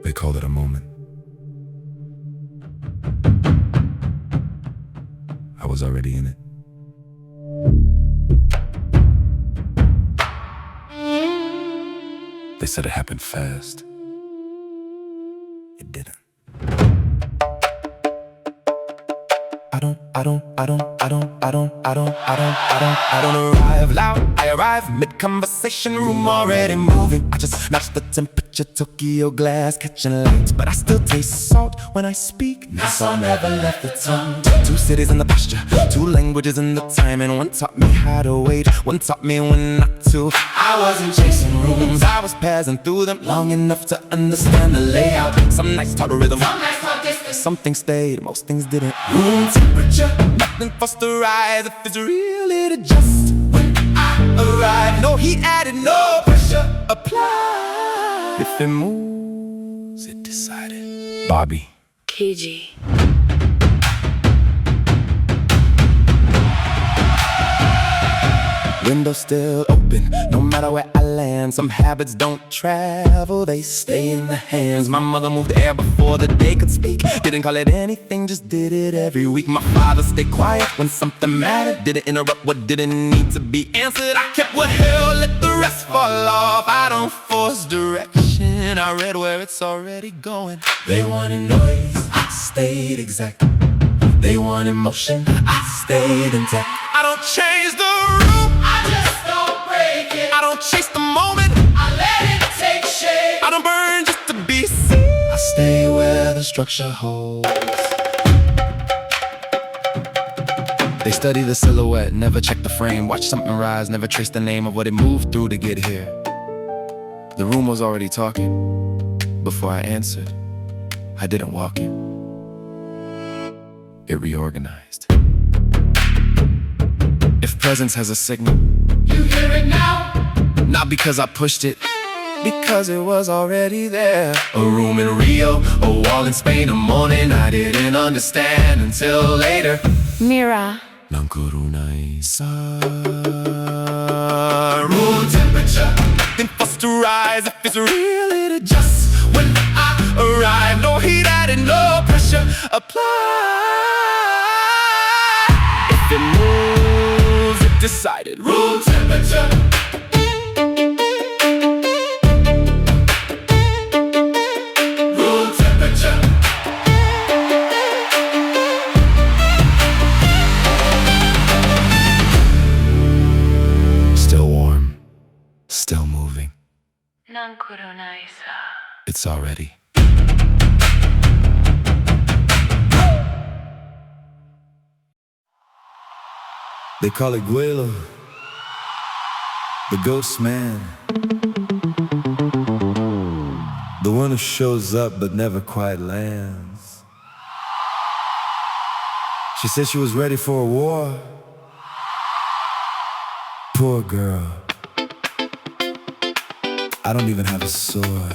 They call it a moment. I was already in it. They said it happened fast. It didn't. I don't arrive loud, I arrive mid-conversation, room already moving. I just match the temperature, Tokyo glass catching lights, but I still taste salt when I speak. Nassau never left the tongue. Two cities in the posture, two languages in the time, and one taught me how to wait, one taught me when not to. I wasn't chasing rooms, I was passing through them long enough to understand the layout. Some nights taught rhythm, some nights taught distance. Some things stayed, most things didn't. Room temperature, nothing fussed to rise. If it's real, it adjusts when I arrive. No heat added, no pressure applied. If it moves, it decided. Bobby. KG. Window still open, no matter where I land. Some habits don't travel, they stay in the hands. My mother moved air before the day could speak. Didn't call it anything, just did it every week. My father stayed quiet when something mattered. Didn't interrupt what didn't need to be answered. I kept what held, let the rest fall off. I don't force direction, I read where it's already going. They wanted noise, I stayed exact. They wanted motion, I stayed intact. I don't change the room, I just don't break it. I don't chase the moment, I let it take shape. I don't burn just to be seen. I stay where the structure holds. They study the silhouette, never check the frame. Watch something rise, never trace the name of what it moved through to get here. The room was already talking. Before I answered, I didn't walk in. It reorganized. If presence has a signal, You hear it now? not because I pushed it, because it was already there. A room in Rio, a wall in Spain, a morning I didn't understand until later. Mira. Room temperature, nothing fussed to rise. If it's real, it adjusts when I arrive. No heat added, no pressure applied. If it moves, it decided. Room temperature. Room temperature. Still warm, still moving. Nankurunaisa. It's already. They call it Gweilo, the ghost man, the one who shows up but never quite lands. She said she was ready for a war. Poor girl, I don't even have a sword.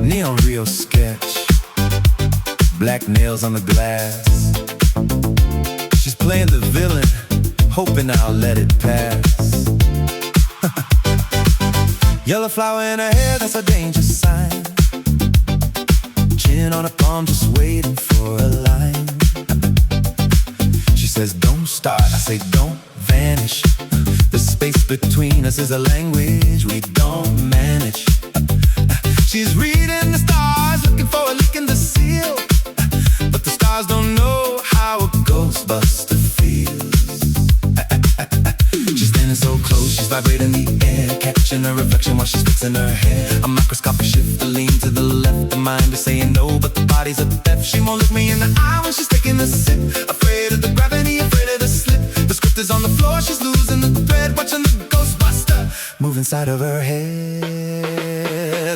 Neon Rio sketch, black nails on the glass. She's playing the villain, hoping I'll let it pass. Yellow flower in her hair, that's a danger sign. Chin on her palm, just waiting for a line. She says, don't start, I say, don't vanish. The space between us is a language we don't manage. She's reading the stars, looking for a leak in the seal. But the stars don't know how a ghostbuster feels. She's standing so close, she's vibrating the air, catching her reflection while she's fixing her hair. A microscopic shift, to lean to the left. The mind is saying no, but the body's a deaf. She won't look me in the eye when she's taking a sip. Afraid of the gravity, afraid of the slip. The script is on the floor, she's losing the thread. Watching the ghostbuster move inside of her head.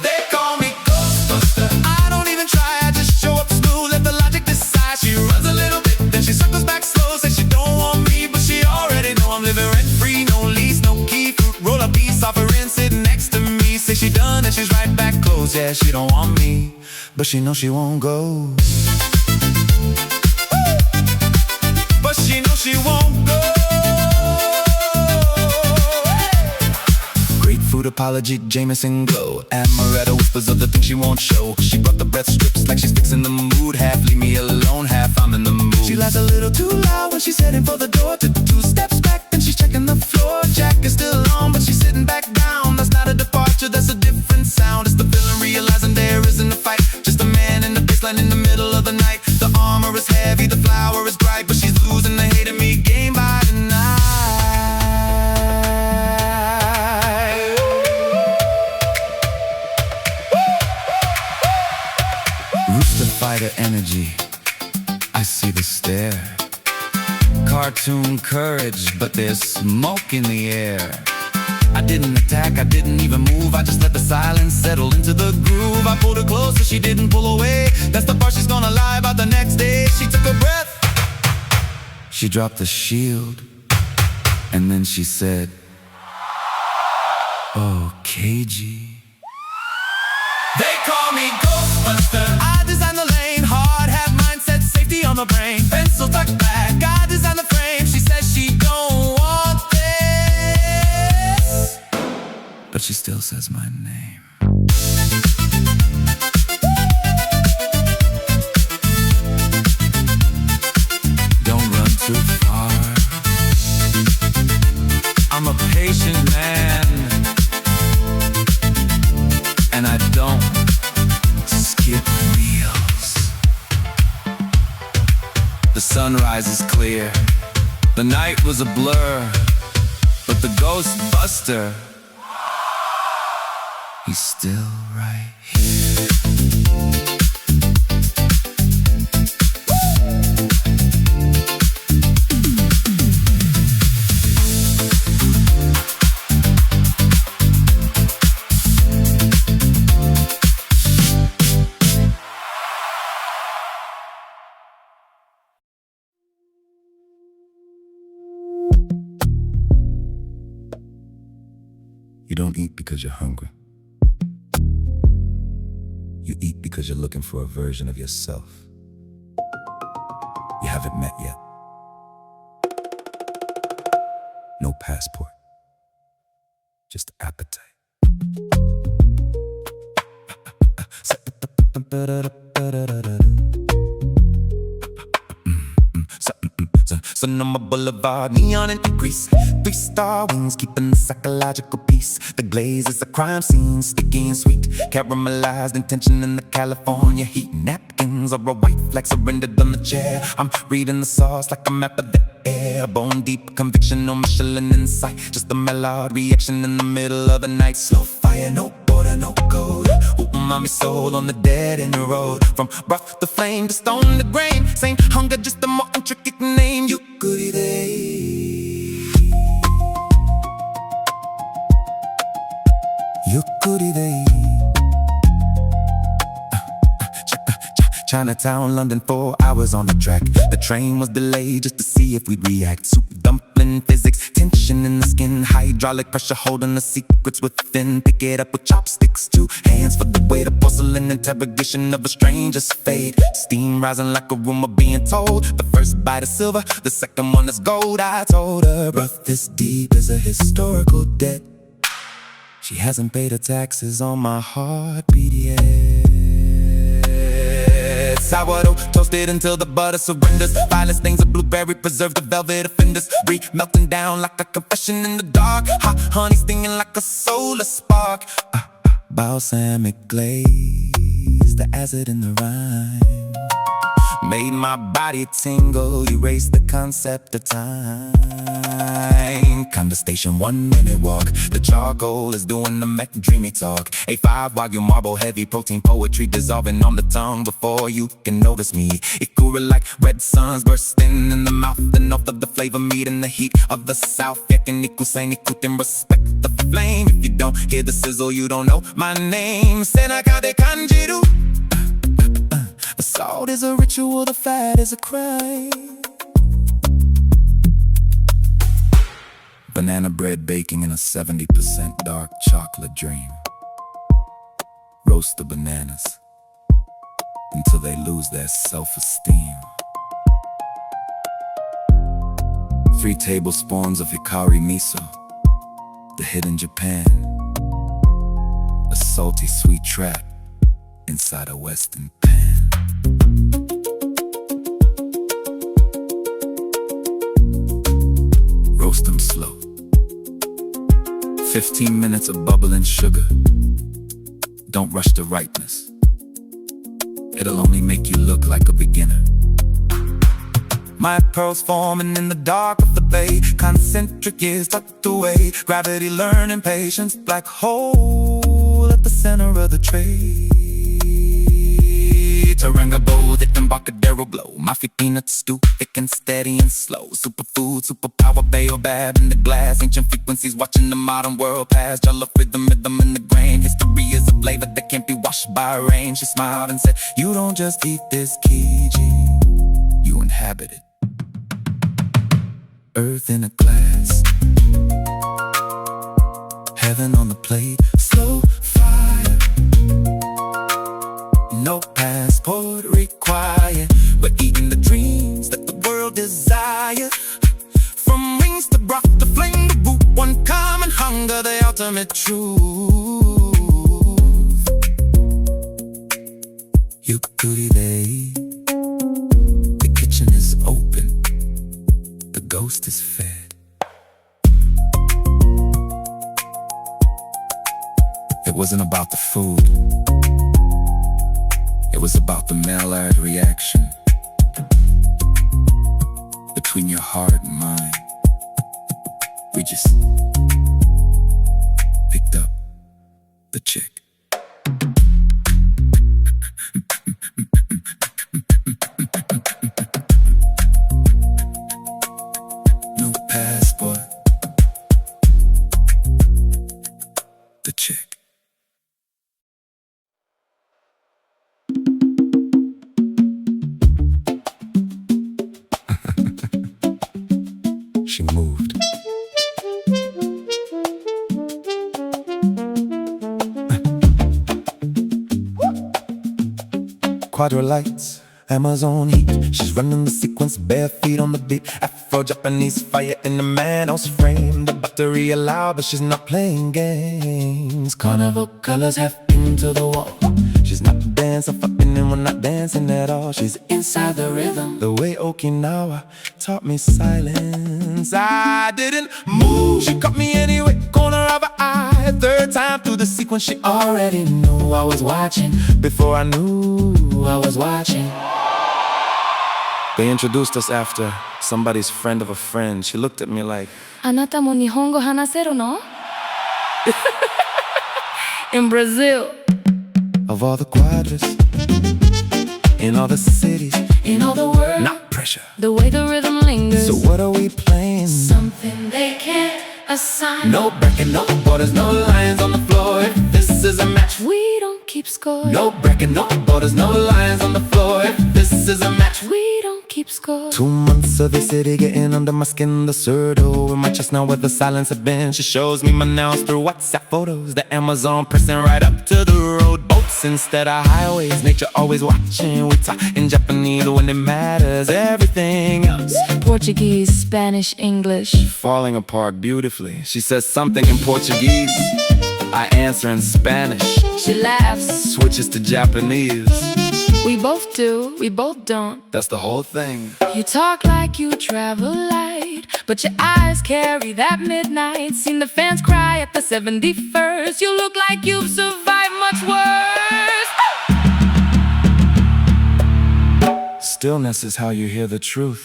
They call me Ghostbuster. I don't even try, I just show up smooth, let the logic decide. She runs a little bit, then she circles back slow. Says she don't want me, but she already know I'm living rent free. No lease, no key, fruit roll a piece off her in, sitting next to me. Say she done and she's right back close. Yeah, she don't want me, but she knows she won't go. But she knows she won't Food apology, Jameson glow. Amaretto whispers of the things she won't show. She brought the breath strips like she's fixing the mood. Half leave me alone, half I'm in the mood. She laughs a little too loud when she's heading for the door. Took 2 steps back, then she's checking the floor. Jack is still on, but she's sitting back down. That's not a departure, that's a different sound. It's the villain realizing there isn't a fight, just a man in the baseline in the middle of the night. The armor is heavy, the flower is bright, but she's losing the hate of me game by the night. Rooster fighter energy, I see the stare. Cartoon courage, but there's smoke in the air. I didn't attack, I didn't even move, I just let the silence settle into the groove. I pulled her closer, she didn't pull away. That's the part she's gonna lie about the next day. She took a breath, she dropped the shield, and then she said, "Oh, KG." They call me Ghostbuster. I design the lane, hard hat mindset, safety on the brain. Pencil tucked back, I design the frame. She says she don't want this, but she still says my name. Don't run too far, I'm a patient man, and I don't skip meals. The sunrise is clear, the night was a blur, but the Ghostbuster, he's still right here. You don't eat because you're hungry. You eat because you're looking for a version of yourself you haven't met yet. No passport, just appetite. Sonoma Boulevard, neon and increase. 3-star wings, keeping the psychological peace. The glaze is a crime scene, sticky and sweet. Caramelized intention in the California heat. Napkins are a white flag surrendered on the chair. I'm reading the sauce like a map of the air. Bone deep conviction, no Michelin in sight. Just a mellow reaction in the middle of the night. Slow fire, no border, no code. Mommy soul on the dead end road. From rough to flame to stone to grain. Same hunger, just a more intricate name. You goody day. You goody day. Chinatown, London, 4 hours on the track. The train was delayed just to see if we'd react. Soup, dumpling, physics, tension in the skin. Hydraulic pressure holding the secrets within. Pick it up with chopsticks, 2 hands for the weight of porcelain. Interrogation of a stranger's fate. Steam rising like a rumor being told. The first bite is silver, the second one is gold. I told her, breath this deep is a historical debt. She hasn't paid her taxes on my heartbeat yet. Sourdough, toasted until the butter surrenders. Violet stains of blueberry, preserve the velvet offenders. Melting down like a confession in the dark. Hot honey stinging like a solar spark. Balsamic glaze, the acid in the rhyme made my body tingle, erase the concept of time. Condensation, 1 minute walk. The charcoal is doing the mech dreamy talk. A5 Wagyu marble, heavy protein poetry dissolving on the tongue before you can notice me. Ikura like red suns bursting in the mouth. The north of the flavor meet in the heat of the south. Yakinikusainikuten, respect the flame. If you don't hear the sizzle, you don't know my name. Senakade kanjiru. The salt is a ritual, the fat is a crime. Banana bread baking in a 70% dark chocolate dream. Roast the bananas until they lose their self-esteem. 3 tablespoons of hikari miso, the hidden Japan. salty sweet trap inside a western pan. Roast them slow. 15 minutes of bubbling sugar. Don't rush the ripeness. It'll only make you look like a beginner. My pearls forming in the dark of the bay. Concentric years tucked away. Gravity learning patience. Black hole at the center of the tray. Tarangabo, that Embarcadero glow. My feet peanuts stew, thick and steady and slow. Superfood, superpower, baobab in the glass. Ancient frequencies watching the modern world pass. Jollof rhythm in the grain. History is a flavor that can't be washed by rain. She smiled and said, you don't just eat this Kiji, you inhabit it. Earth in a glass, heaven on the plate. Slow fire, no passport required. We're eating the dreams that the world desires. From wings to broth to flame to boot. One common hunger, the ultimate truth. You goody babe, the kitchen is open, the ghost is fed. It wasn't about the food, it was about the Maillard reaction between your heart and mine. We just picked up the chick. No passport, the chick. She moved. Quadro lights, Amazon heat. She's running the sequence, bare feet on the beat. Afro-Japanese fire in the man's frame. The battery loud, but she's not playing games. Carnival colors have been to the wall. She's not dancing, fucking, and we're not dancing at all. She's inside the rhythm, the way Okinawa taught me silence. I didn't move, she caught me anyway, corner of her eye. Third time through the sequence, she already knew I was watching. Before I knew I was watching. They introduced us after somebody's friend of a friend. She looked at me like, あなたも日本語話せるの? In Brazil. of all the quadras, in all the cities, In all the world, not pressure. the way the rhythm lingers. So what are we playing? Something they can't assign. No bracket, no borders, no lines on the floor. If this is a match, We don't keep score. no bracket, no borders, no lines on the floor. If this is a match, We don't keep score. 2 months of the city getting under my skin. The surdo in my chest now where the silence had been. She shows me my nails through WhatsApp photos. The Amazon pressing right up to the road. Boats instead of highways. Nature always watching. We talk in Japanese when it matters. Everything else Portuguese, Spanish, English. falling apart beautifully. She says something in Portuguese, I answer in Spanish. She laughs. Switches to Japanese. We both do, we both don't. That's the whole thing. You talk like you travel light, but your eyes carry that midnight. Seen the fans cry at the 71st. You look like you've survived much worse. Stillness is how you hear the truth.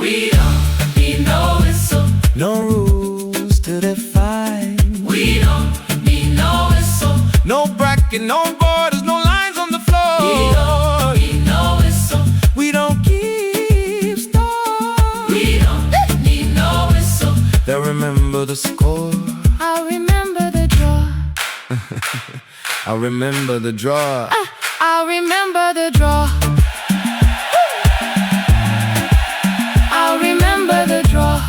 We don't need no whistle. No rules to define. We don't need no whistle. No bracket, no borders, no lines on the floor. We don't need no whistle. We don't keep score. We don't need no whistle. They'll remember the score. I'll remember the draw. I'll remember the draw. I'll remember the draw. I'll remember the draw.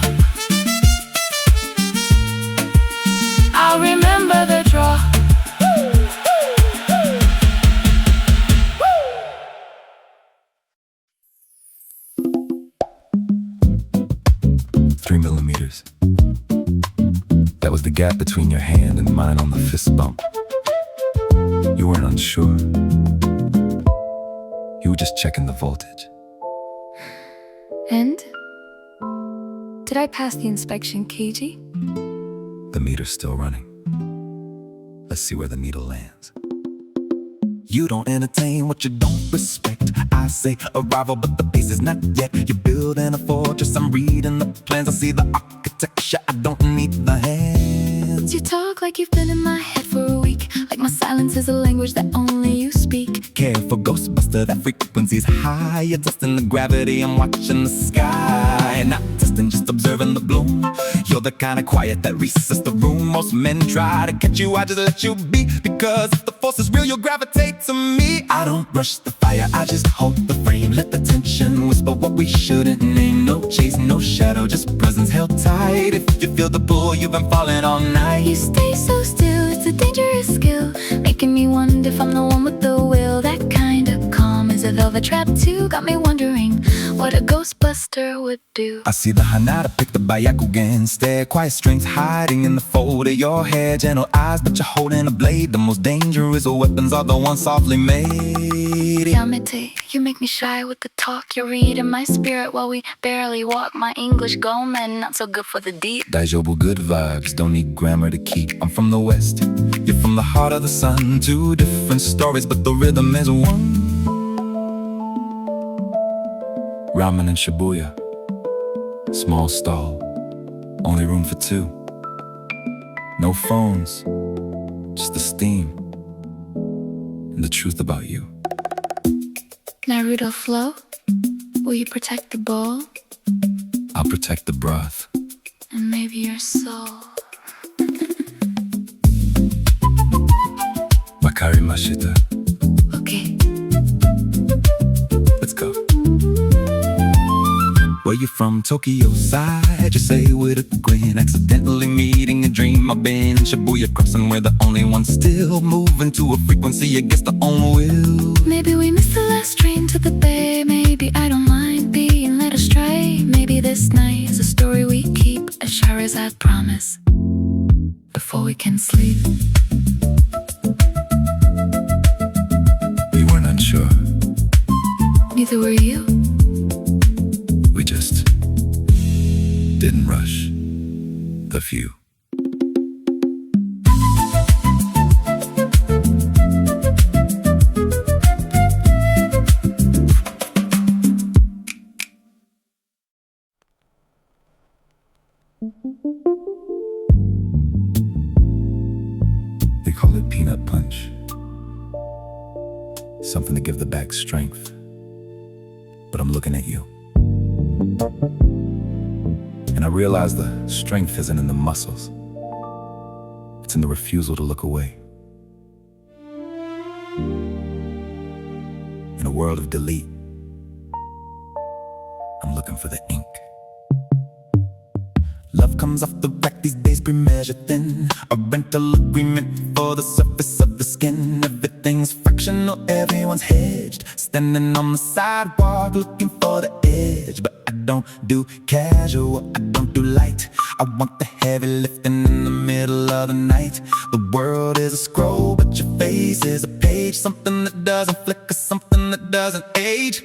3 millimeters. That was the gap between your hand and mine on the fist bump. You weren't unsure. You were just checking the voltage. And? Did I pass the inspection, KG? The meter's still running. Let's see where the needle lands. You don't entertain what you don't respect. I say arrival, but the pace is not yet. You're building a fortress, I'm reading the plans. I see the architecture, I don't need the hands. You talk like you've been in my head for a week, like my silence is a language that only you speak. Careful, Ghostbuster, that frequency's high. You're testing the gravity, I'm watching the sky. Not testing, just observing the bloom. You're the kind of quiet that resets the room. Most men try to catch you, I just let you be. Because if the force is real, you'll gravitate to me. I don't rush the fire, I just hold the frame. Let the tension whisper what we shouldn't name. No chase, no shadow, just presence held tight. If you feel the pull, you've been falling all night. You stay so still, it's a dangerous skill, making me wonder if I'm the one with the will. That kind of calm is a velvet trap too. Got me wondering what a Ghostbuster would do. I see the Hanada, pick the Byakugan stare. Quiet strength hiding in the fold of your hair. Gentle eyes, but you're holding a blade. The most dangerous weapons are the ones softly made. Yamete, you make me shy with the talk. You're reading my spirit while we barely walk. My English Goldman, not so good for the deep. Daijobu, good vibes, don't need grammar to keep. I'm from the west, you're from the heart of the sun. Two different stories, but the rhythm is one. Ramen and Shibuya, small stall, only room for two. No phones, just the steam and the truth about you. Naruto flow, will you protect the bowl? I'll protect the broth. And maybe your soul. Wakari Mashita, Okay. let's go. Where you from, Tokyo side? You say with a grin. Accidentally meeting a dream. I've been in Shibuya crossing, we're the only ones still moving to a frequency against our own will. Maybe we missed the last train to the bay. Maybe I don't mind being led astray. Maybe this night is a story we keep, as sure as I promise, before we can sleep. We weren't unsure. Neither were you. We just didn't rush the few. They call it peanut punch. Something to give the back strength. But I'm looking at you. And I realize the strength isn't in the muscles. It's in the refusal to look away. In a world of delete, I'm looking for the ink. Love comes off the rack these days, pre-measured thin. A rental agreement for the surface of the skin. Everything's fractional, everyone's hedged. Standing on the sidewalk looking for the edge. But I don't do casual, I don't do light. I want the heavy lifting in the middle of the night. The world is a scroll, but your face is a page. Something that doesn't flicker, something that doesn't age.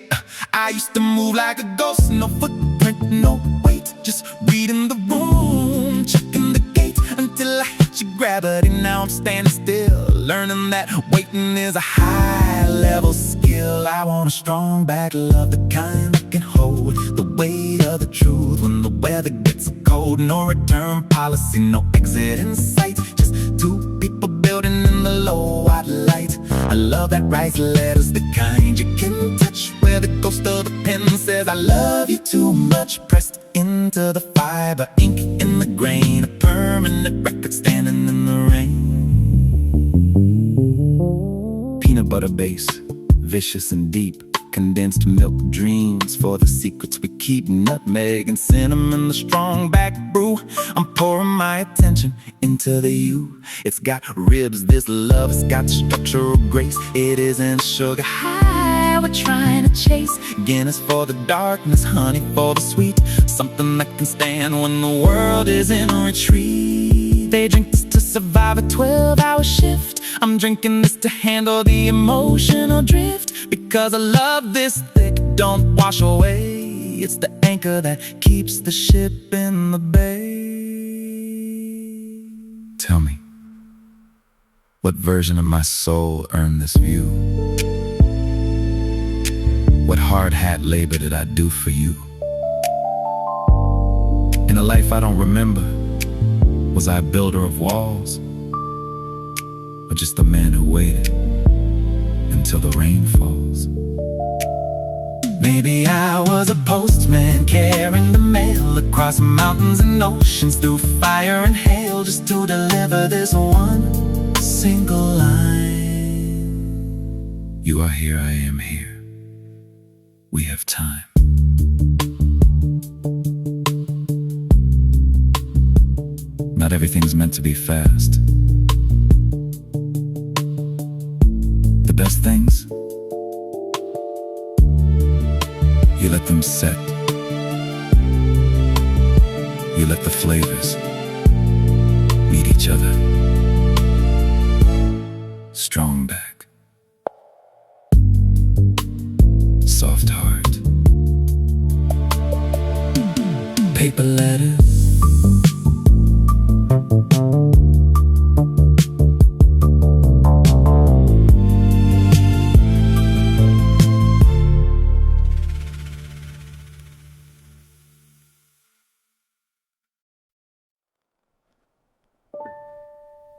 I used to move like a ghost, no footprint, no weight. Just reading the room, checking the gate until I hit your gravity. Now I'm standing still, learning that waiting is a high-level skill. I want a strong back, love the kind that can hold the weight of the truth when the weather gets cold. No return policy, no exit in sight. Just two people building in the low white light. I love that writes letters, the kind you can touch, where the ghost of the pen says I love you too much. Pressed into the fiber, ink in the grain, a permanent record standing in the rain. Peanut butter base, vicious and deep. Condensed milk dreams for the secrets we keep. Nutmeg and cinnamon, the strong back brew. I'm pouring my attention into the you. It's got ribs, this love, it's got structural grace. It isn't sugar high, what trying to chase. Guinness for the darkness, honey for the sweet. Something that can stand when the world is in retreat. They drink this to survive a 12-hour shift. I'm drinking this to handle the emotional drift. Because I love this thick, don't wash away. It's the anchor that keeps the ship in the bay. Tell me, what version of my soul earned this view? What hard hat labor did I do for you? In a life I don't remember, was I a builder of walls? Or just a man who waited until the rain falls? Maybe I was a postman carrying the mail across mountains and oceans, through fire and hail, just to deliver this one single line. You are here, I am here. We have time. Not everything's meant to be fast. The best things, you let them set. You let the flavors meet each other. Strong back, soft heart, paper letters,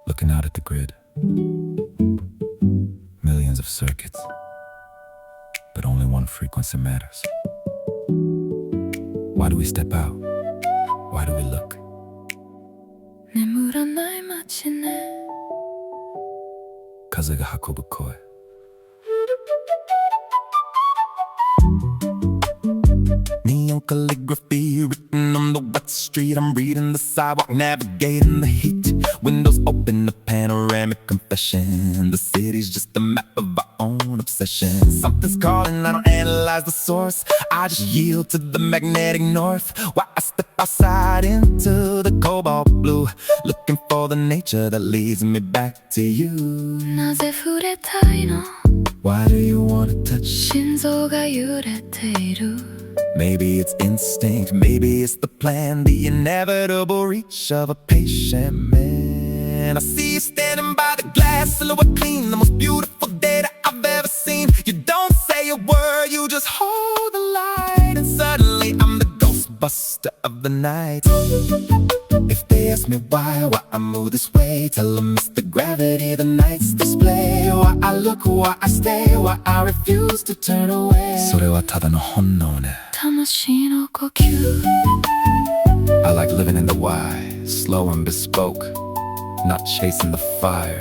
looking out at the grid. Millions of circuits, but only one frequency matters. Why do we step out? Why do we look? 眠らない街ね。風が運ぶ声。Neon calligraphy written on the wet street. I'm reading the sidewalk, navigating the heat. Windows open, a panoramic confession. The city's just a map of our own obsession. Something's calling, I don't analyze the source. I just yield to the magnetic north. While I step outside into the cobalt blue, looking for the nature that leads me back to you. なぜ触れたいの？ Why do you wanna touch? 心臓が揺れている。 Maybe it's instinct, maybe it's the plan, the inevitable reach of a patient man. I see you standing by the glass, silhouette clean, the most beautiful day that I've ever seen. You don't say a word, you just hold the light, and suddenly I'm the ghostbuster of the night. If they ask me why I move this way, tell them it's the gravity, the night's display. Why I look, why I stay, why I refuse to turn away. それはただの本能ね。魂の呼吸。 I like living in the why, slow and bespoke, not chasing the fire,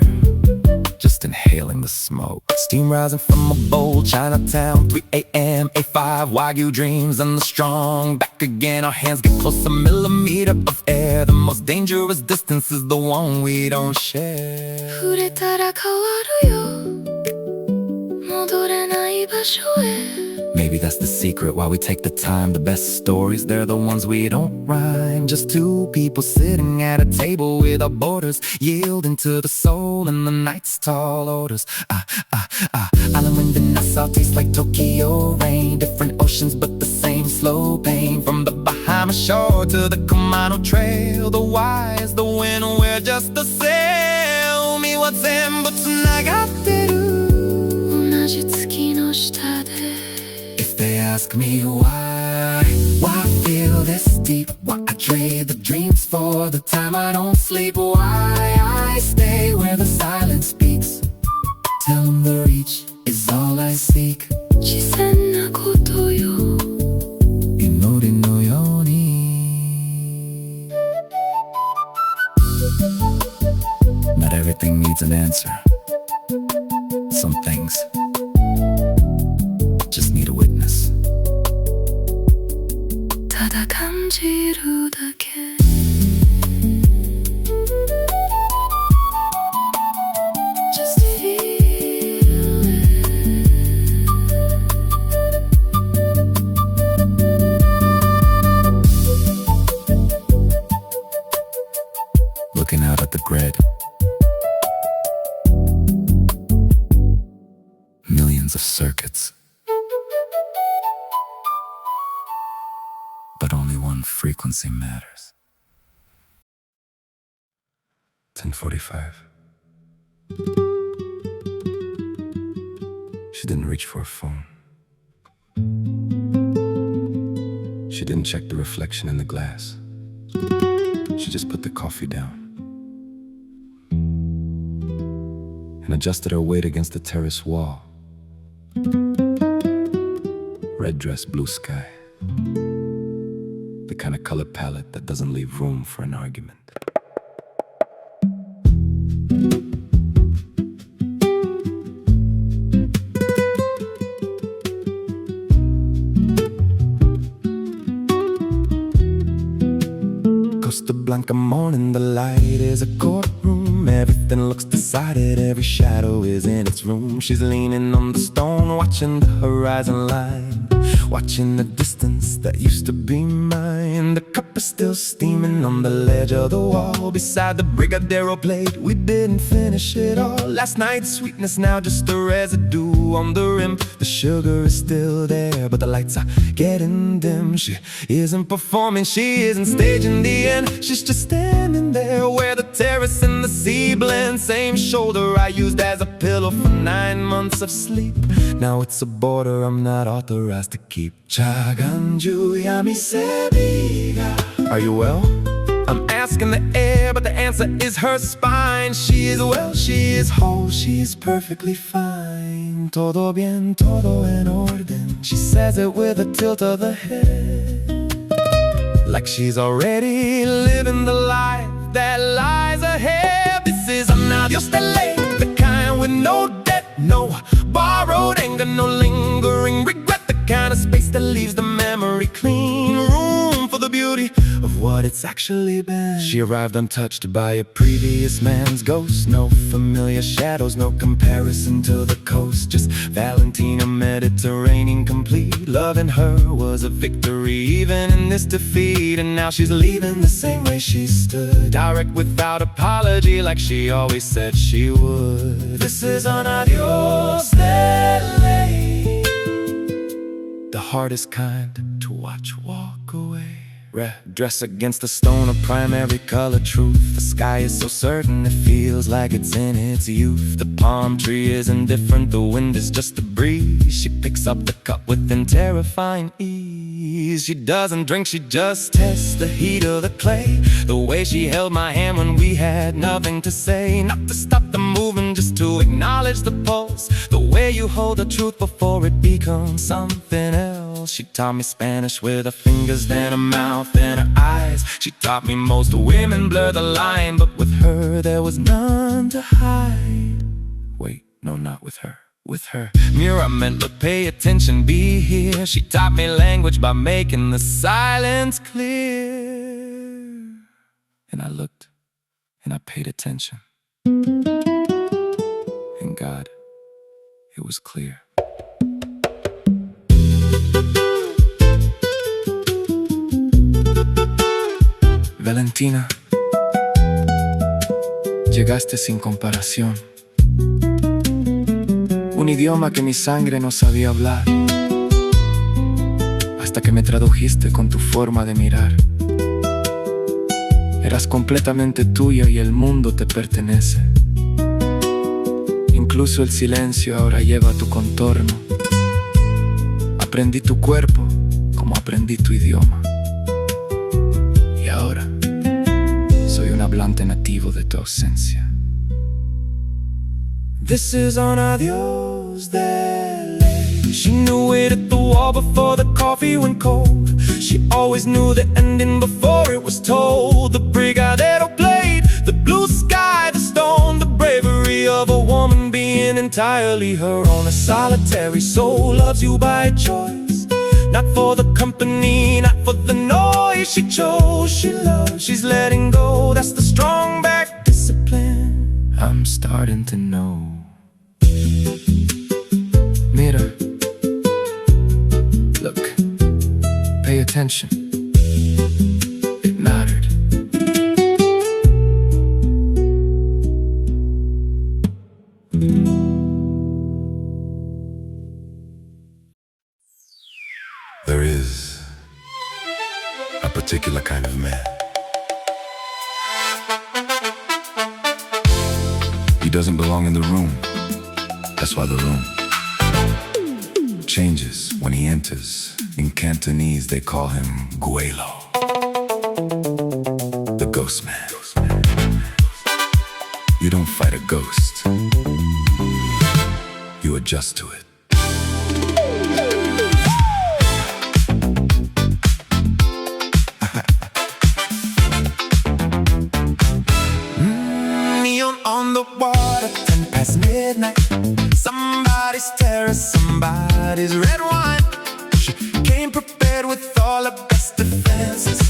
just inhaling the smoke. Steam rising from a bowl, Chinatown, 3 a.m., A5, Wagyu dreams and the strong. Back again, our hands get close, a millimeter of air. The most dangerous distance is the one we don't share. 触れたら変わるよ。戻れない場所へ。 Maybe that's the secret, why we take the time. The best stories, they're the ones we don't rhyme. Just two people sitting at a table with our borders, yielding to the soul and the night's tall odors. Island wind and Nassau taste like Tokyo rain. Different oceans but the same slow pain. From the Bahamas shore to the Kumano trail, the why is the wind, we're just the sail. Me what's in but tsunagateru. 同じ月の下で。 If they ask me why I feel this deep, why I trade the dreams for the time I don't sleep, why I stay where the silence speaks, tell them the reach is all I seek. 自然なことよ。 Inori no yoni. Not everything needs an answer. Some things just need a witness. ただ感じるだけ。 Just feel it. frequency matters. 10:45. She didn't reach for a phone. She didn't check the reflection in the glass. She just put the coffee down and adjusted her weight against the terrace wall. Red dress, blue sky. The kind of color palette that doesn't leave room for an argument. Costa Blanca morning, the light is a courtroom. Everything looks decided, every shadow is in its room. She's leaning on the stone, watching the horizon line, watching the distance that used to be mine. The cup is still steaming on the ledge of the wall, beside the Brigadero plate. We didn't finish it all. Last night's sweetness, now just a residue on the rim. The sugar is still there, but the lights are getting dim. She isn't performing, she isn't staging the end. She's just standing there where the terrace and the sea blend. Same shoulder I used as a pillow for 9 months of sleep. Now it's a border I'm not authorized to keep. Are you well? I'm asking the air, but the answer is her spine. She is well, she is whole, she is perfectly fine. Todo bien, todo en orden. She says it with a tilt of the head, like she's already living the life that lies ahead. This is an adios de ley, the kind with no debt, no borrowed anger, no lingering regret. The kind of space that leaves the memory clean, room for the beauty of what it's actually been. She arrived untouched by a previous man's ghost. No familiar shadows, no comparison to the coast. Just Valentina, Mediterranean complete. Loving her was a victory even in this defeat. And now she's leaving the same way she stood, direct without apology, like she always said she would. This is an adios de ley, the hardest kind to watch walk away. Red dress against the stone, a primary color truth. The sky is so certain, it feels like it's in its youth. The palm tree is indifferent, the wind is just a breeze. She picks up the cup within terrifying ease. She doesn't drink, she just tests the heat of the clay. The way she held my hand when we had nothing to say. Not to stop the movement, just to acknowledge the pulse. The way you hold the truth before it becomes something else. She taught me Spanish with her fingers, then her mouth and her eyes. She taught me most women blur the line, but with her there was none to hide. Wait, no, not with her. With her mirror meant look, pay attention, be here. She taught me language by making the silence clear. And I looked, and I paid attention. And God, it was clear. Valentina, llegaste sin comparación. Un idioma que mi sangre no sabía hablar, hasta que me tradujiste con tu forma de mirar. Eras completamente tuya y el mundo te pertenece. Incluso el silencio ahora lleva tu contorno. Aprendí tu cuerpo como aprendí tu idioma. Y ahora soy un hablante nativo de tu ausencia. This is an adios de ley. She knew it at the wall before the coffee went cold. She always knew the ending before it was told. The Brigadero played, the blue sky, the stone, the bravery of a woman being entirely her own. A solitary soul loves you by choice, not for the company, not for the noise. She chose, she loves, she's letting go. That's the strong back discipline I'm starting to know. Mira, look, pay attention. It mattered. There is a particular kind of man. He doesn't belong in the room. That's why the room changes when he enters. In Cantonese, they call him Gweilo, the ghost man. You don't fight a ghost. You adjust to it. Neon on the water, 10 past midnight. Somebody's terrace, somebody's red wine. She came prepared with all her best defenses.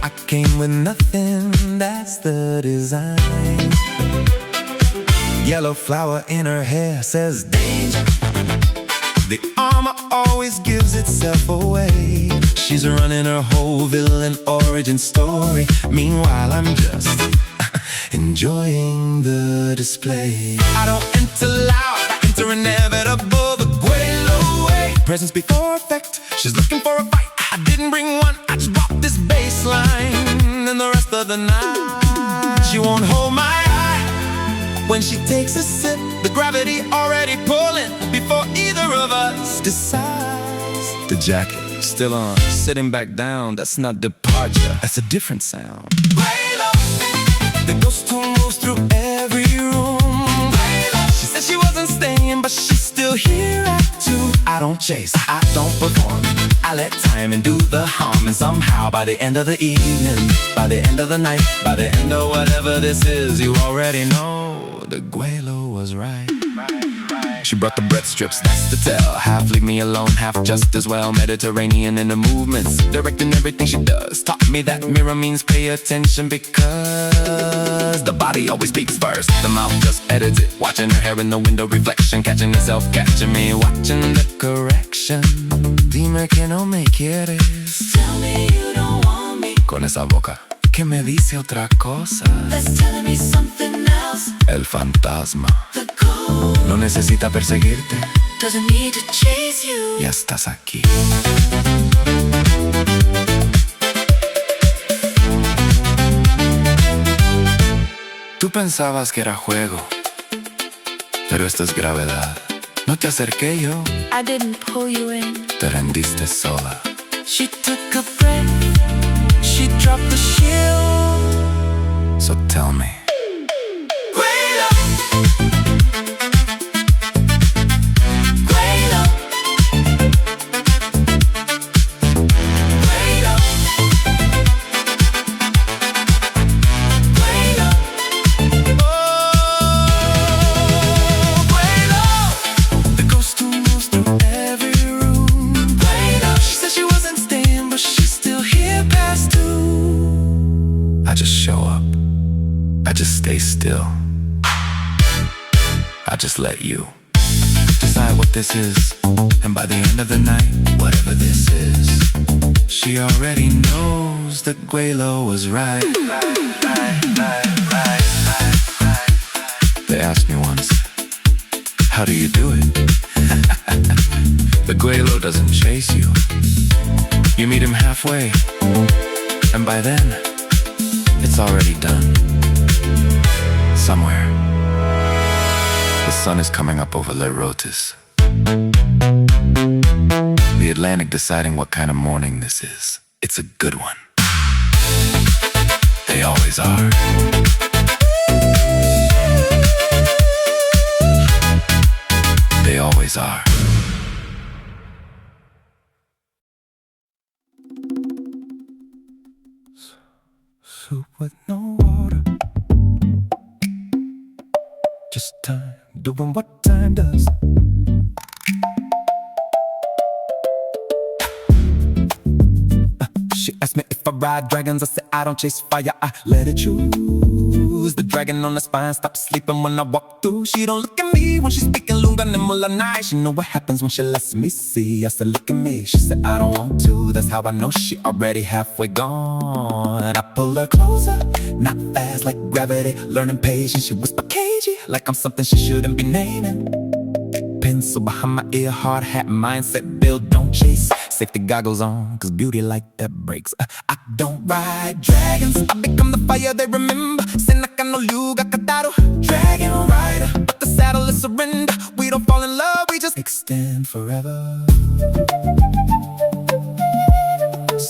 I came with nothing, that's the design. Yellow flower in her hair says danger. The armor always gives itself away. She's running her whole villain origin story. Meanwhile, I'm just enjoying the display. I don't enter loud, I enter inevitable, the Gweilo way. Presence before effect, she's looking for a fight. I didn't bring one, I just brought this bass line. And the rest of the night, she won't hold my eye. When she takes a sip, the gravity already pulling before either of us decides. The jacket still on, sitting back down, that's not departure, that's a different sound. Gweilo, the ghost who moves through every room. Gweilo, she said she wasn't staying, but she's still here at 2. I don't chase, I don't perform, I let time and do the harm. And somehow by the end of the evening, by the end of the night, by the end of whatever this is, you already know the Gweilo was right. She brought the breath strips, that's the tell. Half leave me alone, half just as well. Mediterranean in the movements, directing everything she does. Taught me that mirror means pay attention, because the body always speaks first, the mouth just edits it. Watching her hair in the window, reflection, catching herself, catching me, watching the correction. Dime que no me quieres. Tell me you don't want me. Con esa boca que me dice otra cosa. That's telling me something else. El fantasma The ghost no necesita perseguirte, doesn't need to chase you. ya estás aquí. Tú pensabas que era juego, pero esto es gravedad. No te acerqué yo, I didn't pull you in. te rendiste sola. She took a breath, she dropped the shield. So tell me, Gweilo, Gweilo, Gweilo, Gweilo. oh, Gweilo, the ghost who moves through every room. Gweilo. She said she wasn't staying, but she's still here past 2. I just show up, I just stay still, I just let you decide what this is. And by the end of the night, whatever this is, she already knows that Gweilo was right. They asked me once, how do you do it? The Gweilo doesn't chase you, you meet him halfway, and by then, it's already done. Somewhere, the sun is coming up over Le Rotis, the Atlantic deciding what kind of morning this is. It's a good one. They always are. They always are. Soup with no water, just time doing what time does. She asked me if I ride dragons, I said I don't chase fire, I let it choose. The dragon on the spine stops sleeping when I walk through. She don't look at me when she's speaking Lunga Nimula night. She know what happens when she lets me see. I said look at me, she said I don't want to. That's how I know she already halfway gone. I pull her closer, not fast like gravity, learning patience. She whisper cagey, like I'm something she shouldn't be naming. Pencil behind my ear, hard hat mindset, build, don't chase. safety goggles on, cause beauty like that breaks. I don't ride dragons, I become the fire they remember. Senaka no Ryuga Kataru, dragon rider. But the saddle is surrender. We don't fall in love, we just extend forever.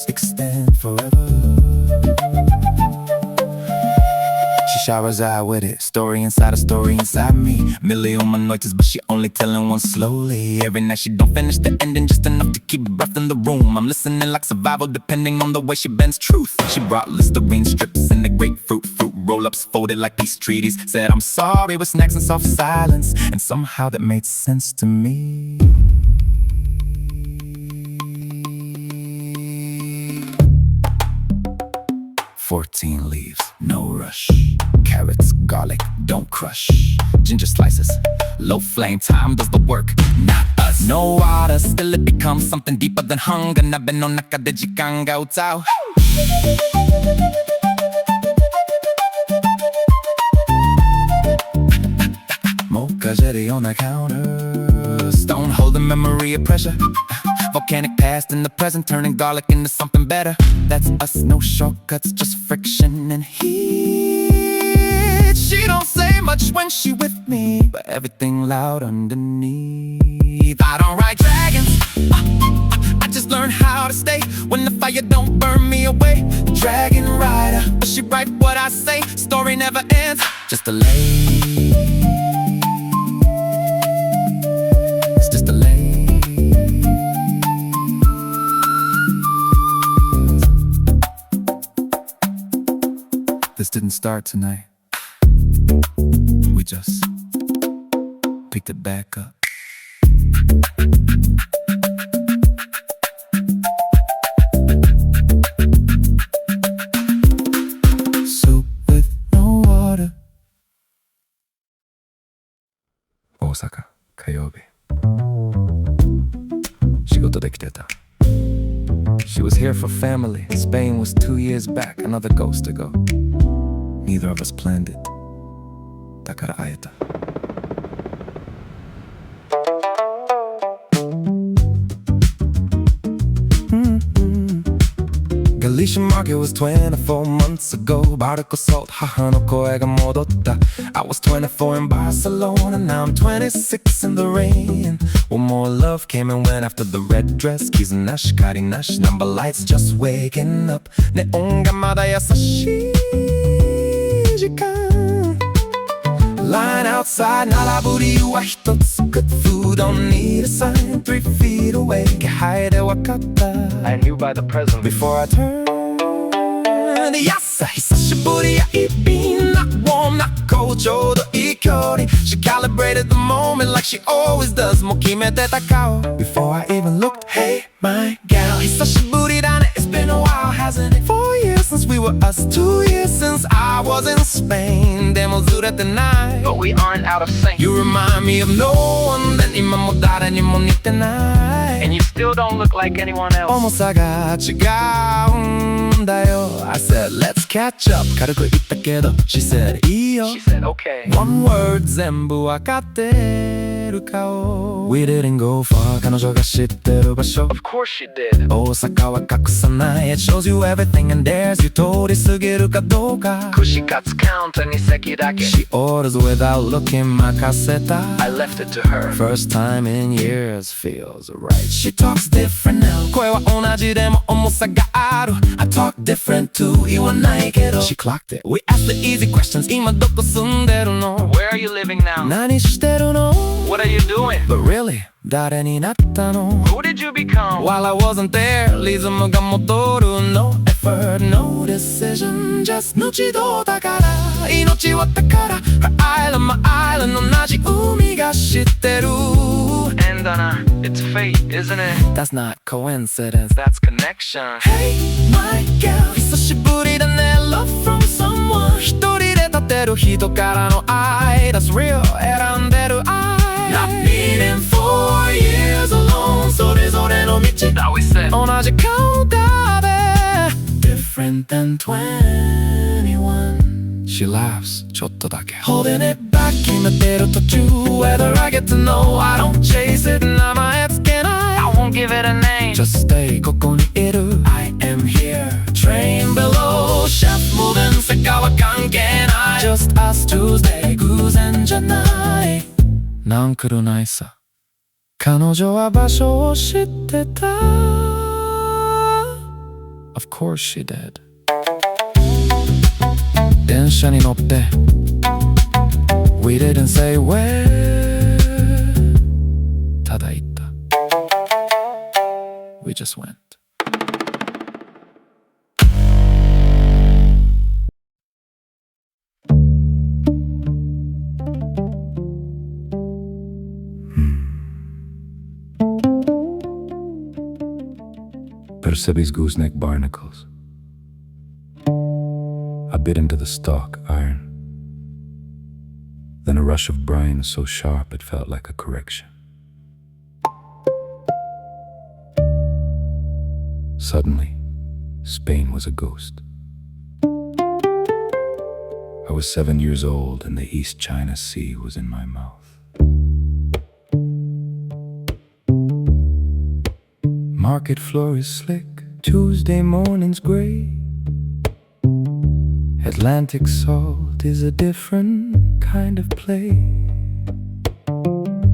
Extend forever. She showers out with it. Story inside a story inside me. Million noises, but she only telling one slowly. Every night she don't finish the ending, just enough to keep breath in the room. I'm listening like survival, depending on the way she bends truth. She brought Listerine strips and the grapefruit fruit roll-ups folded like peace treaties. Said I'm sorry with snacks and soft silence, and somehow that made sense to me. "14 leaves, no rush. Carrots, garlic, don't crush. Ginger slices, low flame, time does the work, not us. No water, still it becomes something deeper than hunger. Nabe no naka de jikan ga utsau." Mocha jetty on the counter, stone holding memory of pressure. Volcanic past in the present, turning garlic into something better. That's us, no shortcuts, just friction and heat. She don't say much when she with me, but everything loud underneath. I don't ride dragons, I just learned how to stay when the fire don't burn me away. Dragon rider, but she write what I say. Story never ends, just a lay. It's just a lay. This didn't start tonight. We just picked it back up. Soup with no water. Osaka, 火曜日。仕事できてた。She was here for family. Spain was 2 years back, another ghost to go. Neither of us planned it. だから会えた。Galician market was 24 months ago. Barco salt, 母の声が戻った。I was 24 in Barcelona, now I'm 26 in the rain. One more love came and went after the red dress. 傷なし、光なし、number lights just waking up. ネオンがまだ優しい時間。Line outside, 並ぶ理由は一つ。Good food, don't need a sign. 3 feet away, 気配で分かった。I knew by the present before I turned. Yes, 久しぶりや一品。Not warm, not cold, ちょうどいい距離。She calibrated the moment like she always does. もう決めてた顔 Before I even looked, hey, my gal. 久しぶりだね It's been a while, hasn't it? 4 years since we were us, 2 years since I was in Spain. でもずれてない But we aren't out of sync. You remind me of no one. で今も誰にも似てない And you still don't look like anyone else. 重さが違うんだよ I said let's catch up 軽く言ったけど She said いいよ She said, okay. One word 全部わかってる顔 We didn't go far 彼女が知ってる場所 Of course she did. 大阪は隠さない It shows you everything and dares you 通り過ぎるかどうか串カツカウンターに席だけ She orders without looking 任せた I left it to her. First time in years feels right She talks different now 声は同じでも重さがある I talk different too 言わないけど She clocked it We asked the easy questions 今どこ住んでるの Where are you living now? 何してるの What are you doing? But really 誰になったの Who did you become? While I wasn't there リズムが戻る No effort, no decision Just 後どうだから命は宝 Her island, my island 同じ海が知ってる And it's fate, isn't it? That's not coincidence That's connection. Hey, my girl 久しぶりだね Love from someone 一人で立てる人からの愛 That's real 選んでる愛 Not needing 4 years alone それぞれの道 That we said. 同じカウンターで Different than 21 She laughs ちょっとだけ Holding it back 決めてる途中 Whether I get to know I don't chase it 名前つけない I won't give it a name. Just stay ここにいる I am here Train below Chef moving 世界は関係ない Just us Tuesday 偶然じゃないなんくるないさ彼女は場所を知ってた Of course she did 電車に乗って We didn't say where ただ言った We just went Persebi's gooseneck barnacles. I bit into the stalk, iron. Then a rush of brine so sharp it felt like a correction. Suddenly, Spain was a ghost. I was 7 years old and the East China Sea was in my mouth. Market floor is slick, Tuesday morning's gray. Atlantic salt is a different kind of play.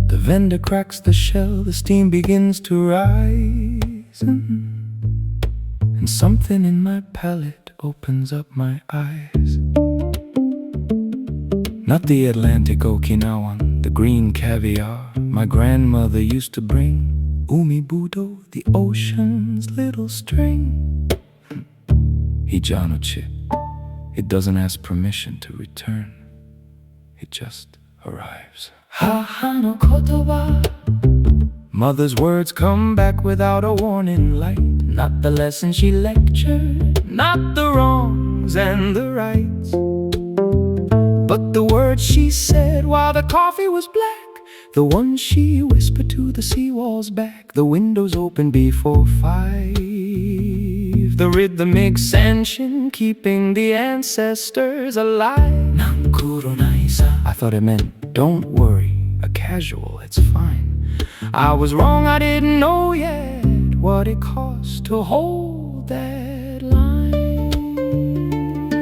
The vendor cracks the shell, the steam begins to rise, and something in my palate opens up my eyes. Not the Atlantic Okinawan, the green caviar my grandmother used to bring. Umi Budo, the ocean's little string. Hijanochi, it doesn't ask permission to return. It just arrives. Haha no kotoba Mother's words come back without a warning light. Not the lesson she lectured, Not the wrongs and the rights, but the words she said while the coffee was black. The one she whispered to the seawall's back. The windows open before 5. The rhythmic sensation keeping the ancestors alive. I thought it meant don't worry, a casual, it's fine. I was wrong, I didn't know yet what it cost to hold that line.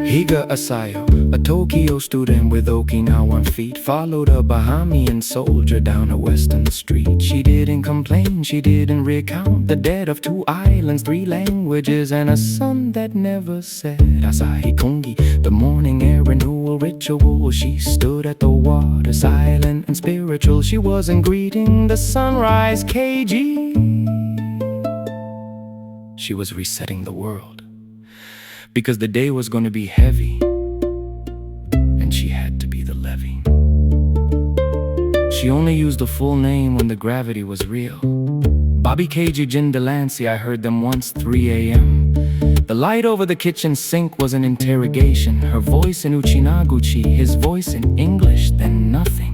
Higa Asayo, a Tokyo student with Okinawan feet, followed a Bahamian soldier down a western street. She didn't complain, she didn't recount the dead of 2 islands, 3 languages, and a sun that never set. Asahi Kongi, the morning air renewal ritual. She stood at the water, silent and spiritual. She wasn't greeting the sunrise KG. She was resetting the world. Because the day was going to be heavy, and she had to be the levee. She only used the full name when the gravity was real. Bobby KG Jin Delancey, I heard them once, 3 a.m. The light over the kitchen sink was an interrogation. Her voice in Uchinaguchi, his voice in English, then nothing.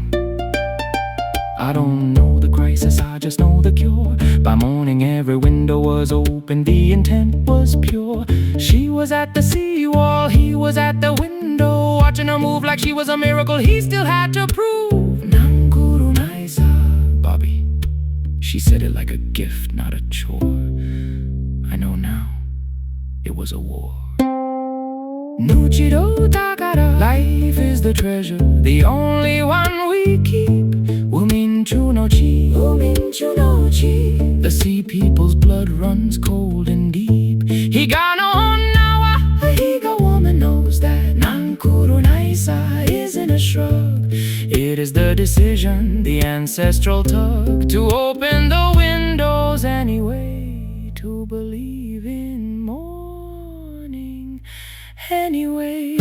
I don't know the crisis, I just know the cure. By morning every window was open, the intent was pure. She was at the seawall, he was at the window, watching her move like she was a miracle he still had to prove. Nanguru Naisa, Bobby, she said it like a gift, not a chore. I know now, it was a war. Nuchiro Takara, life is the treasure, the only one we keep. Uminchu no chi, Uminchu no chi. The sea people's blood runs cold and deep. Higa no nawa, a Higa woman knows that. Nankuru Naisa isn't a shrug. It is the decision, the ancestral tug, to open the windows anyway, to believe in morning anyway.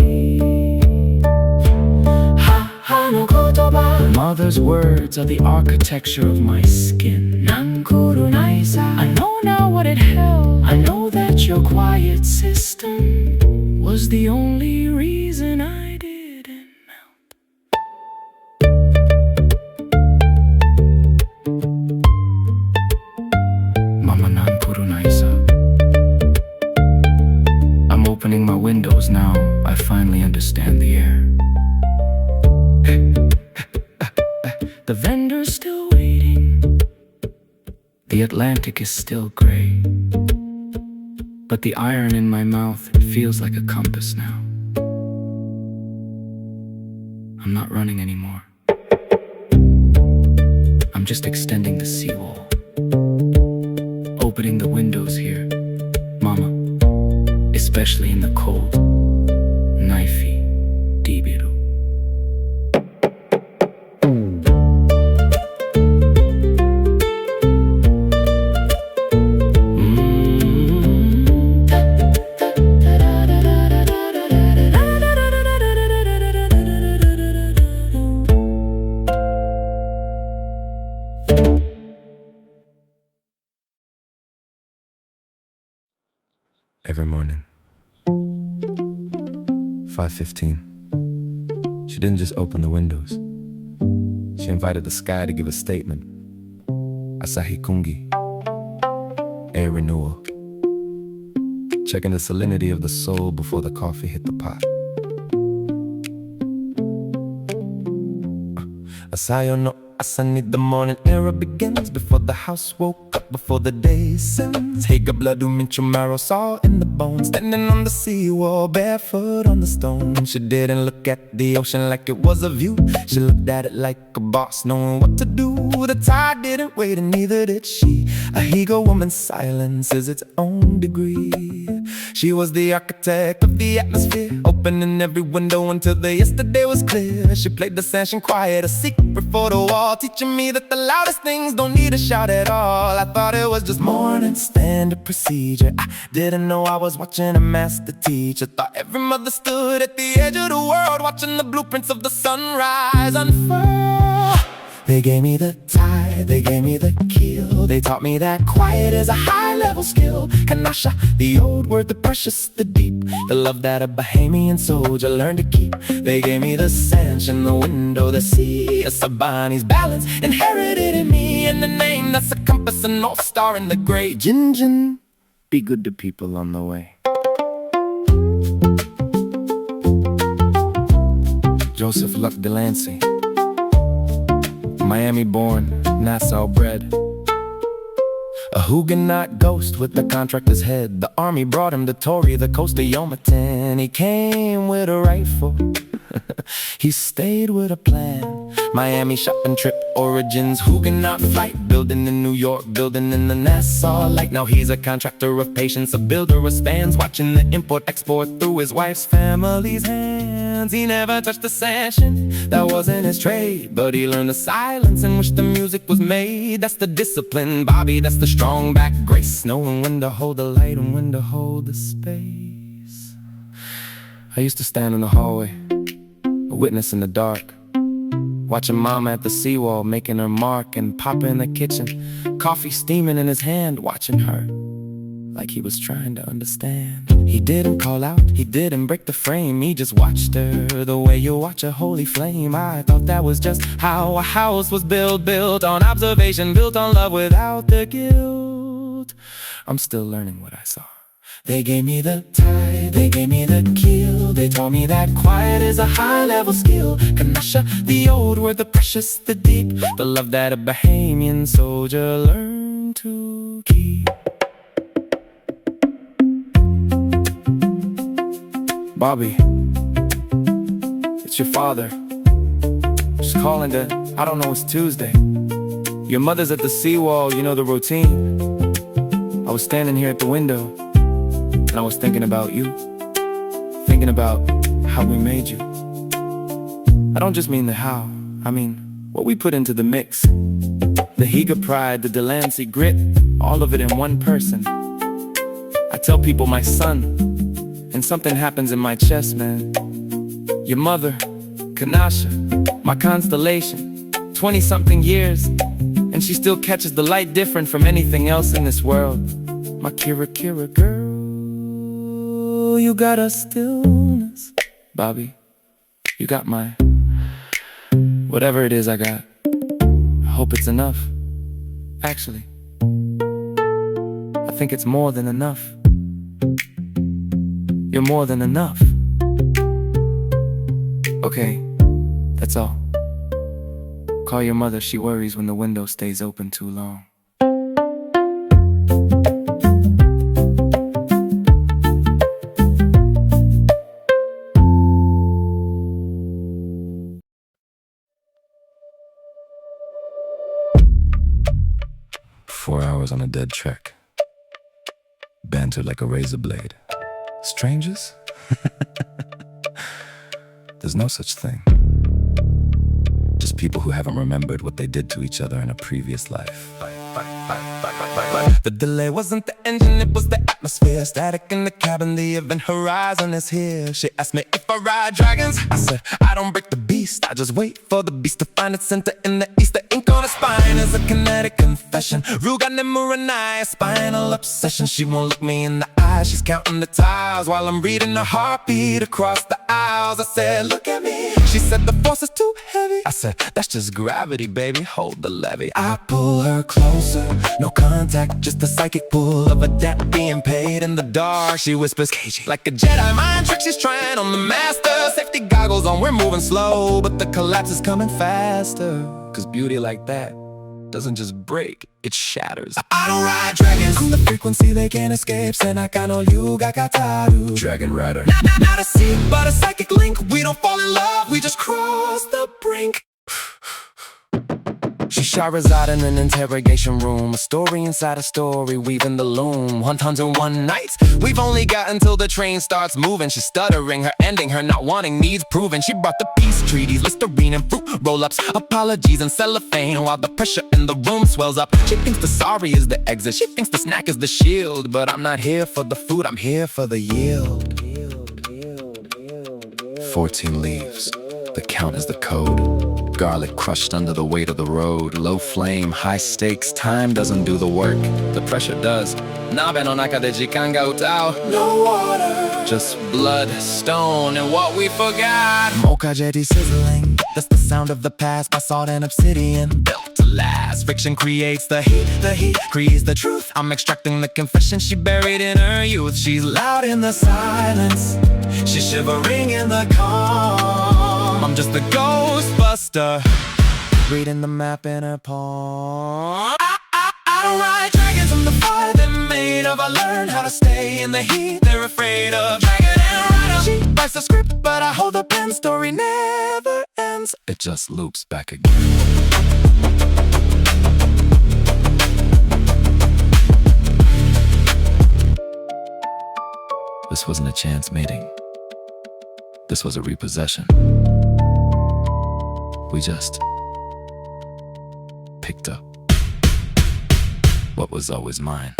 Mother's words are the architecture of my skin. Nankuru Naisa, I know now what it held. I know that your quiet system was the only reason I didn't melt. Mama Nankuru Naisa, I'm opening my windows now. I finally understand the air. The vendor's still waiting. The The Atlantic is still gray, but the iron in my mouth, it feels like a compass now. I'm not running anymore. I'm just extending the seawall, opening the windows here, Mama, especially in the cold, knifey Dibiru. Every morning, 5:15, she didn't just open the windows. She invited the sky to give a statement. Asahi Kungi, air renewal, checking the salinity of the soul before the coffee hit the pot. Asayo no asani, the morning era begins before the house woke up, before the day sends. Heiga blood mincho marrow saw in the bones, standing on the seawall, barefoot on the stone. She didn't look at the ocean like it was a view. She looked at it like a boss, knowing what to do. The tide didn't wait, and neither did she. A Higo woman's silence is its own degree. She was the architect of the atmosphere, opening every window until the yesterday was clear. She played the session quiet, a secret for the wall, teaching me that the loudest things don't need a shout at all. I thought it was just morning standard procedure. I didn't know I was watching a master teacher. Thought every mother stood at the edge of the world, watching the blueprints of the sunrise unfurl. They gave me the tide, they gave me the keel. They taught me that quiet is a high-level skill. Kanasha, the old word, the precious, the deep, the love that a Bahamian soldier learned to keep. They gave me the sanction, the window, the sea, a Sabani's balance inherited in me, and the name that's a compass, a north star in the gray. Jinjin, be good to people on the way. Joseph Luck Delancey, Miami born, Nassau bred, a Huguenot ghost with the contractor's head. The army brought him to Tory, the coast of Yomitan. He came with a rifle, he stayed with a plan. Miami shopping trip origins, Huguenot flight, building in New York, building in the Nassau light. Now he's a contractor of patience, a builder of spans, watching the import-export through his wife's family's hands. He never touched the session, that wasn't his trade, but he learned the silence in which the music was made. That's the discipline, Bobby, that's the strong back grace, knowing when to hold the light and when to hold the space. I used to stand in the hallway, a witness in the dark, watching Mama at the seawall, making her mark, and Papa in the kitchen, coffee steaming in his hand, watching her like he was trying to understand. He didn't call out, he didn't break the frame, he just watched her the way you watch a holy flame. I thought that was just how a house was built on observation, built on love without the guilt. I'm still learning what I saw. They gave me the tide, they gave me the keel. They taught me that quiet is a high-level skill. Kanasha, the old word, the precious, the deep, the love that a Bahamian soldier learned to keep. Bobby, it's your father. Just calling to, I don't know, it's Tuesday. Your mother's at the seawall, you know the routine. I was standing here at the window, and I was thinking about you, thinking about how we made you. I don't just mean the how, I mean what we put into the mix. The Higa pride, the Delancey grit, all of it in one person. I tell people my son, and something happens in my chest, man. Your mother, Kanasha, my constellation, 20-something years, and she still catches the light different from anything else in this world. My Kira Kira girl, you got a stillness. Bobby, you got my whatever it is I got. I hope it's enough. Actually, I think it's more than enough. You're more than enough. Okay, that's all. Call your mother, she worries when the window stays open too long. dead trek. Banter like a razor blade. Strangers? There's no such thing. Just people who haven't remembered what they did to each other in a previous life. The delay wasn't the engine, it was the atmosphere. Static in the cabin, the event horizon is here. She asked me if I ride dragons. I said, I don't break the beast, I just wait for the beast to find its center in the east. The ink on her spine is a kinetic confession. Ruga Nimuranai, a spinal obsession. She won't look me in the eyes, she's counting the tiles while I'm reading her heartbeat across the aisles. I said, look at me. She said, the force is too heavy. I said, that's just gravity, baby, hold the levy. I pull her closer, no contact, just the psychic pull of a debt being paid in the dark. She whispers, cagey, like a Jedi mind trick, she's trying on the master. Safety goggles on, we're moving slow, but the collapse is coming faster. Cause beauty like that doesn't just break, it shatters. I don't ride dragons, I'm the frequency they can't escape. Senaka you gakataru, dragon rider. Not a seek, but a psychic link. We don't fall in love, we just cross the brink. She Shahrazad in an interrogation room, a story inside a story, weaving the loom. 101 nights, we've only got until the train starts moving. She's stuttering, her ending, her not wanting needs proven. She brought the peace treaties, Listerine and fruit roll-ups, apologies and cellophane, while the pressure in the room swells up. She thinks the sorry is the exit, she thinks the snack is the shield. But I'm not here for the food, I'm here for the yield. 14 leaves, the count is the code. Garlic crushed under the weight of the road. Low flame, high stakes, time doesn't do the work, the pressure does. Nabe no naka de jikan ga utau. No water, just blood, stone, and what we forgot. Mocha jetty sizzling, that's the sound of the past. By salt and obsidian, built to last. Friction creates the heat creates the truth. I'm extracting the confession she buried in her youth. She's loud in the silence, she's shivering in the calm. I'm just a ghostbuster, reading the map in her palm. I don't ride dragons, I'm the fire they're made of. I learned how to stay in the heat they're afraid of. Dragon and rider, she writes the script, but I hold the pen. Story never ends, it just loops back again. This wasn't a chance mating, this was a repossession. We just picked up what was always mine.